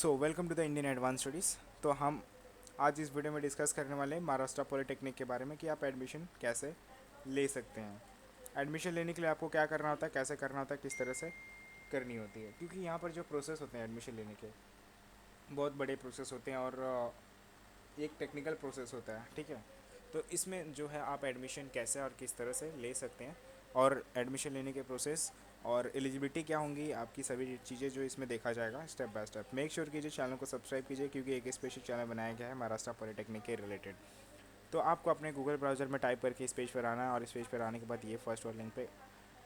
So welcome to the Indian advance studies. तो हम आज इस वीडियो में डिस्कस करने वाले हैं महाराष्ट्र पॉलिटेक्निक के बारे में कि आप एडमिशन कैसे ले सकते हैं। एडमिशन लेने के लिए आपको क्या करना होता है, कैसे करना होता है, किस तरह से करनी होती है, क्योंकि यहाँ पर जो प्रोसेस होते हैं एडमिशन लेने के बहुत बड़े प्रोसेस होते हैं और एक टेक्निकल प्रोसेस होता है। ठीक है, तो इसमें जो है आप एडमिशन कैसे और किस तरह से ले सकते हैं और एडमिशन लेने के प्रोसेस और एलिजिबिलिटी क्या होंगी, आपकी सभी चीज़ें जो इसमें देखा जाएगा step by step. Make sure कीजिए चैनल को सब्सक्राइब कीजिए, क्योंकि एक स्पेशल चैनल बनाया गया है महाराष्ट्र पॉलिटेक्निक के रिलेटेड। तो आपको अपने गूगल ब्राउज़र में टाइप करके इस पेज पर आना है और इस पेज पर आने के बाद ये फर्स्ट वाले लिंक पे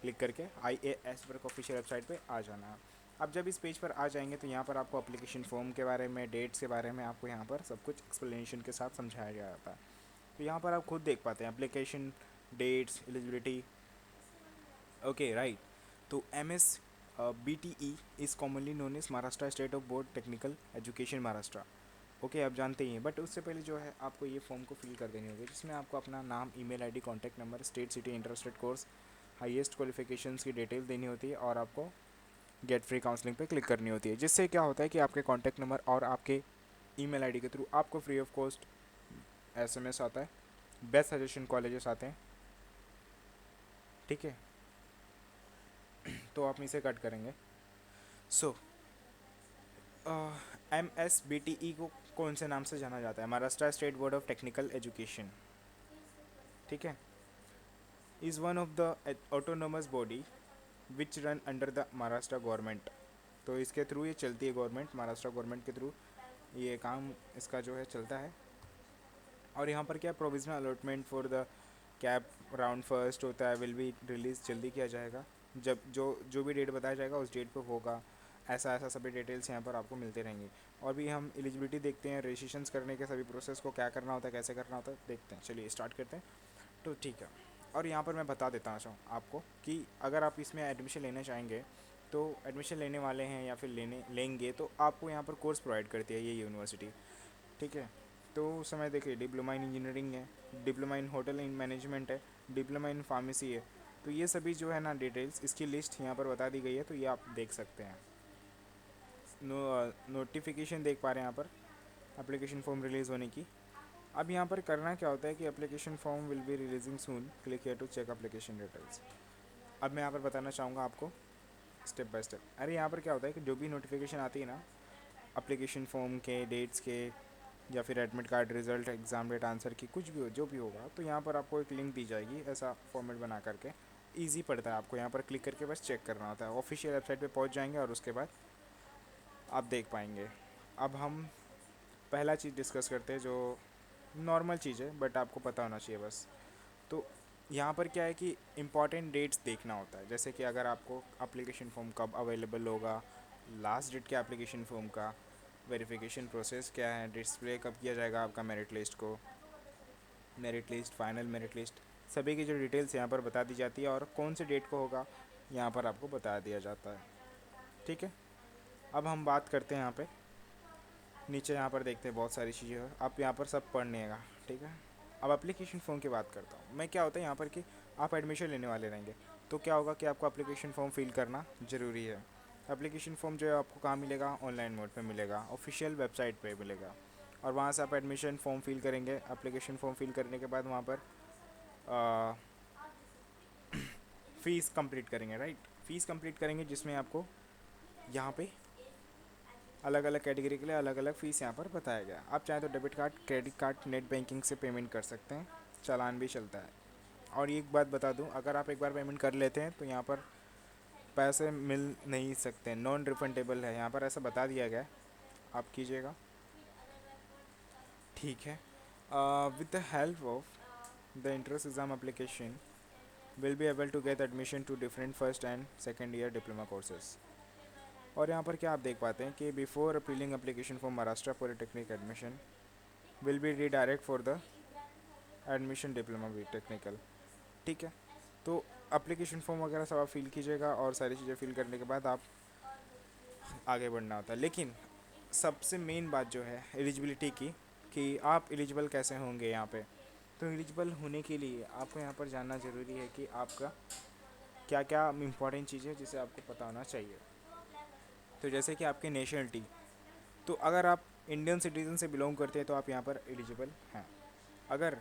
क्लिक करके IAS वर्क ऑफिशियल वेबसाइट पे आ जाना है। अब जब इस पेज पर आ जाएंगे तो यहाँ पर आपको एप्लीकेशन फॉर्म के बारे में, डेट्स के बारे में आपको यहाँ पर सब कुछ एक्सप्लेनेशन के साथ समझाया गया जाता है। तो यहाँ पर आप खुद देख पाते हैं application, dates, eligibility. Okay right. तो MSBTE is commonly known as Maharashtra state of board technical education Maharashtra. Okay, आप जानते ही हैं, बट उससे पहले जो है आपको ये फॉर्म को फिल कर देनी होगी, जिसमें आपको अपना नाम, email ID, contact number, state, city, interested course, highest qualifications की डिटेल देनी होती है और आपको गेट फ्री काउंसलिंग पे क्लिक करनी होती है। जिससे क्या होता है कि आपके कॉन्टैक्ट नंबर और आपके ईमेल आईडी के थ्रू आपको फ्री ऑफ कॉस्ट SMS आता है, बेस्ट सजेशन कॉलेजेस आते हैं। ठीक है, तो आप इसे कट करेंगे। सो MSBTE को कौन से नाम से जाना जाता है? Maharashtra state board of technical education. ठीक है, is one of the autonomous body which run under the Maharashtra government. तो इसके थ्रू ये चलती है, गवर्नमेंट, महाराष्ट्र गवर्नमेंट के थ्रू ये काम इसका जो है चलता है। और यहाँ पर क्या provisional allotment for the cap round first होता है, विल बी रिलीज़ जल्दी किया जाएगा। जब जो जो भी डेट बताया जाएगा उस डेट पे होगा। ऐसा ऐसा सभी डिटेल्स यहाँ पर आपको मिलते रहेंगे। और भी हम एलिजिबिलिटी देखते हैं, रजिस्ट्रेशन करने के सभी प्रोसेस को क्या करना होता है, कैसे करना होता है, देखते हैं। चलिए स्टार्ट करते हैं। तो ठीक है, और यहाँ पर मैं बता देता हूँ आपको कि अगर आप इसमें एडमिशन लेना चाहेंगे तो एडमिशन लेने वाले हैं या फिर लेंगे तो आपको यहाँ पर कोर्स प्रोवाइड करती है ये यूनिवर्सिटी। ठीक है, तो उस समय देखिए डिप्लोमा इन इंजीनियरिंग है, diploma in hotel in management है, डिप्लोमा इन फार्मेसी है। तो ये सभी जो है ना डिटेल्स, इसकी लिस्ट यहाँ पर बता दी गई है, तो ये आप देख सकते हैं। नोटिफिकेशन देख पा रहे हैं यहाँ पर एप्लीकेशन फॉर्म रिलीज़ होने की। अब यहाँ पर करना क्या होता है कि application form will be releasing soon, click here to check application details. अब मैं यहाँ पर बताना चाहूँगा आपको स्टेप बाय स्टेप। अरे यहाँ पर क्या होता है कि जो भी नोटिफिकेशन आती है ना एप्लीकेशन फॉर्म के, डेट्स के, या फिर admit card result, exam date, answer key, कुछ भी हो जो भी होगा, तो यहाँ पर आपको एक लिंक दी जाएगी ऐसा फॉर्मेट बना करके। ईजी पड़ता है, आपको यहाँ पर क्लिक करके बस चेक करना होता है। ऑफिशियल वेबसाइट पे पहुँच जाएंगे और उसके बाद आप देख पाएंगे। अब हम पहला चीज़ डिस्कस करते हैं जो नॉर्मल चीज़ है बट आपको पता होना चाहिए बस। तो यहाँ पर क्या है कि इम्पॉर्टेंट डेट्स देखना होता है, जैसे कि अगर आपको एप्लीकेशन फॉर्म कब अवेलेबल होगा, लास्ट डेट क्या एप्लीकेशन फॉर्म का, वेरिफिकेशन प्रोसेस क्या है, डिस्प्ले कब किया जाएगा आपका मेरिट लिस्ट को, merit list, final merit list, सभी की जो डिटेल्स यहाँ पर बता दी जाती है और कौन से डेट को होगा यहाँ पर आपको बता दिया जाता है। ठीक है, अब हम बात करते हैं यहाँ पे नीचे, यहाँ पर देखते हैं बहुत सारी चीज़ें हैं, आप यहाँ पर सब पढ़निएगा। ठीक है, अब एप्लीकेशन फॉर्म की बात करता हूँ मैं। क्या होता है यहाँ पर कि आप एडमिशन लेने वाले रहेंगे तो क्या होगा कि आपको एप्लीकेशन फॉर्म फिल करना ज़रूरी है। एप्लीकेशन फॉर्म जो है आपको कहाँ मिलेगा, ऑनलाइन मोड पे मिलेगा, ऑफिशियल वेबसाइट पे मिलेगा। और वहाँ से आप एडमिशन फॉर्म फिल करेंगे। एप्लीकेशन फॉर्म फिल करने के बाद वहाँ पर फ़ीस कंप्लीट करेंगे। राइट, फ़ीस कंप्लीट करेंगे जिसमें आपको यहाँ पे अलग अलग कैटेगरी के लिए अलग अलग फ़ीस यहाँ पर बताया गया। आप चाहें तो debit card, credit card, net banking से पेमेंट कर सकते हैं, चालान भी चलता है। और एक बात बता दूं, अगर आप एक बार पेमेंट कर लेते हैं तो यहाँ पर पैसे मिल नहीं सकते, नॉन रिफंडेबल है, यहाँ पर ऐसा बता दिया गया है, आप कीजिएगा। ठीक है, with the help of the entrance exam application will be able to get admission to different first and second year diploma courses. और यहाँ पर क्या आप देख पाते हैं कि before appealing application for Maharashtra polytechnic admission will be redirect for the admission diploma B technical. ठीक है, तो एप्लीकेशन फॉर्म वगैरह सब आप फिल कीजिएगा और सारी चीज़ें फिल करने के बाद आप आगे बढ़ना होता है। लेकिन सबसे मेन बात जो है एलिजिबिलिटी की, कि आप एलिजिबल कैसे होंगे यहाँ पे। तो एलिजिबल होने के लिए आपको यहाँ पर जानना ज़रूरी है कि आपका क्या क्या इंपॉर्टेंट चीज़ है जिसे आपको पता होना चाहिए। तो जैसे कि आपकी नेशनलिटी, तो अगर आप इंडियन सिटीजन से बिलोंग करते हैं तो आप यहाँ पर एलिजिबल हैं। अगर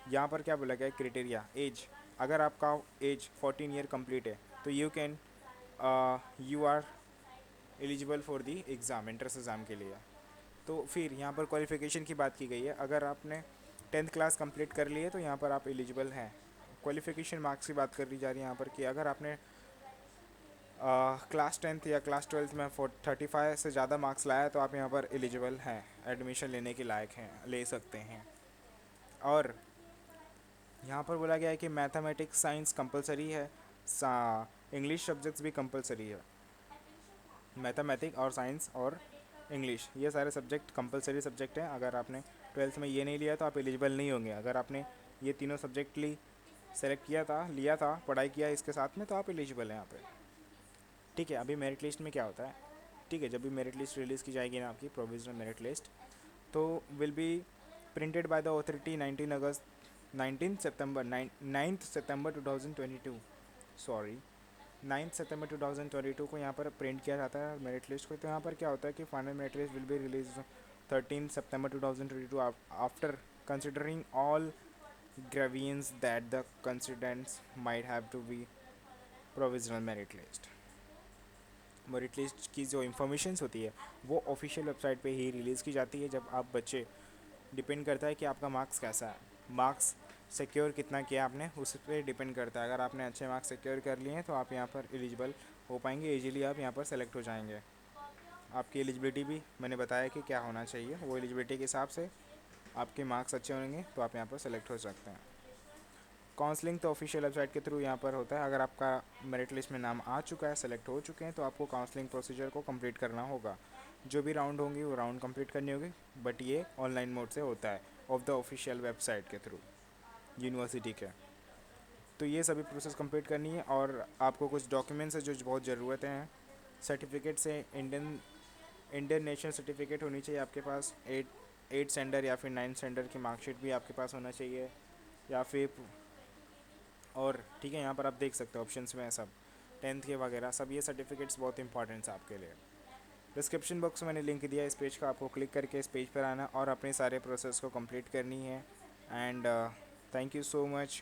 यहाँ पर क्या बोला गया है क्राइटेरिया एज, अगर आपका एज 14 ईयर कंप्लीट है तो you are eligible for the exam, entrance exam के लिए। तो फिर यहाँ पर क्वालिफ़िकेशन की बात की गई है, अगर आपने 10th क्लास कंप्लीट कर ली है तो यहाँ पर आप एलिजिबल हैं। क्वालिफ़िकेशन मार्क्स की बात कर ली जा रही है यहाँ पर कि अगर आपने क्लास 10th या क्लास 12th में 35 से ज़्यादा मार्क्स लाया है तो आप यहाँ पर एलिजिबल हैं, एडमिशन लेने के लायक हैं, ले सकते हैं। और यहाँ पर बोला गया है कि मैथमेटिक्स साइंस कंपलसरी है, इंग्लिश सब्जेक्ट्स भी कंपलसरी है। मैथमेटिक्स और साइंस और इंग्लिश ये सारे सब्जेक्ट कंपलसरी सब्जेक्ट हैं। अगर आपने 12th में ये नहीं लिया तो आप एलिजिबल नहीं होंगे। अगर आपने ये तीनों सब्जेक्ट सेलेक्ट किया था, लिया था, पढ़ाई किया इसके साथ में, तो आप एलिजिबल हैं यहाँ पे। ठीक है, अभी मेरिट लिस्ट में क्या होता है, ठीक है, जब भी मेरिट लिस्ट रिलीज़ की जाएगी ना आपकी प्रोविजनल मेरिट लिस्ट, तो will be printed by the authority 9th September 2022, sorry 9th सितंबर 2022 को यहाँ पर प्रिंट किया जाता है मेरिट लिस्ट को। तो यहाँ पर क्या होता है कि final merit list will be release 13 सितंबर 2022 after considering all grievance that the candidates might have to be provisional merit list. Merit list की जो इन्फॉर्मेशंस होती है वो ऑफिशियल वेबसाइट पे ही रिलीज़ की जाती है। जब आप बच्चे, डिपेंड करता है कि आपका मार्क्स कैसा है, मार्क्स सिक्योर कितना किया आपने, उस पर डिपेंड करता है। अगर आपने अच्छे मार्क्स सिक्योर कर लिए हैं तो आप यहाँ पर एलिजिबल हो पाएंगे, इजीली आप यहाँ पर सेलेक्ट हो जाएंगे। आपकी एलिजिबिलिटी भी मैंने बताया कि क्या होना चाहिए, वो एलिजिबिलिटी के हिसाब से आपके मार्क्स अच्छे होंगे तो आप यहाँ पर सेलेक्ट हो सकते हैं। काउंसलिंग तो ऑफिशियल वेबसाइट के थ्रू यहाँ पर होता है। अगर आपका मेरिट लिस्ट में नाम आ चुका है, सेलेक्ट हो चुके हैं, तो आपको काउंसलिंग प्रोसीजर को कंप्लीट करना होगा। जो भी राउंड होंगी वो राउंड कंप्लीट करनी होगी, बट ये ऑनलाइन मोड से होता है ऑफ द ऑफिशियल वेबसाइट के थ्रू यूनिवर्सिटी के। तो ये सभी प्रोसेस कंप्लीट करनी है और आपको कुछ डॉक्यूमेंट्स है जो बहुत ज़रूरत हैं। सर्टिफिकेट से इंडियन नेशनल सर्टिफिकेट होनी चाहिए आपके पास, 8 स्टैंडर्ड या फिर 9 स्टैंडर्ड की मार्कशीट भी आपके पास होना चाहिए, या फिर और ठीक है, यहाँ पर आप देख सकते हो ऑप्शंस में सब 10th के वगैरह सब ये सर्टिफिकेट्स बहुत इंपॉर्टेंट है आपके लिए। डिस्क्रिप्शन बॉक्स में मैंने लिंक दिया है इस पेज का, आपको क्लिक करके इस पेज पर आना और अपने सारे प्रोसेस को कंप्लीट करनी है। And thank you so much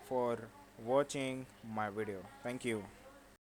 for watching my video, thank you.